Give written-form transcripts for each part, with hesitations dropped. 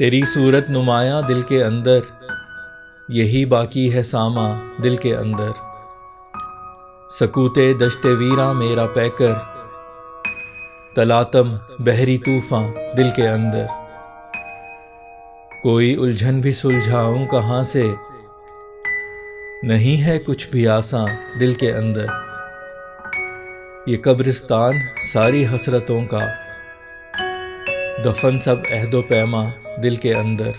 तेरी सूरत नुमाया दिल के अंदर, यही बाकी है सामा दिल के अंदर। सकूते दश्ते वीरा मेरा पैकर, तलातम बहरी तूफां दिल के अंदर। कोई उलझन भी सुलझाऊं कहाँ से, नहीं है कुछ भी आसान दिल के अंदर। ये कब्रिस्तान सारी हसरतों का, दफन सब अहदो पैमा दिल के अंदर।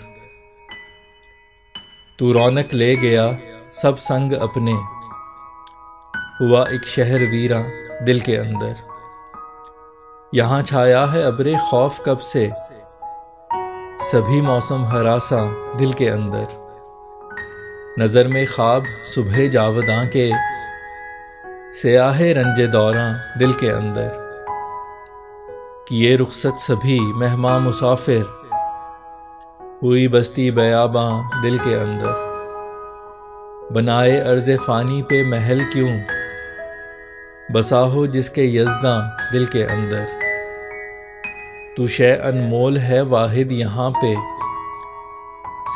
तू रौनक ले गया सब संग अपने, हुआ एक शहर वीरा दिल के अंदर। यहाँ छाया है अब्रे खौफ कब से, सभी मौसम हरासा दिल के अंदर। नज़र में ख्वाब सुबह जावदां के, सियाहे रंजे दौरां दिल के अंदर। किए रुखसत सभी मेहमान मुसाफिर, हुई बस्ती बयाबां दिल के अंदर। बनाए अर्ज़े फ़ानी पे महल क्यों, बसा हो जिसके यज़दां दिल के अंदर। तू शै अनमोल है वाहिद यहाँ पे,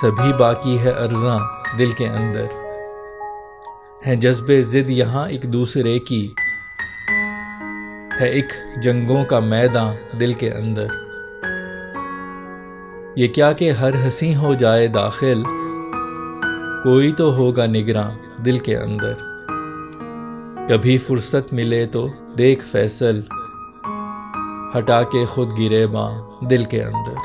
सभी बाकी है अर्ज़ां दिल के अंदर। हैं जज्बे ज़िद यहाँ एक दूसरे की, है एक जंगों का मैदान दिल के अंदर। ये क्या कि हर हंसी हो जाए दाखिल, कोई तो होगा निगरां दिल के अंदर। कभी फुर्सत मिले तो देख फैसल, हटा के खुद गिरेबां दिल के अंदर।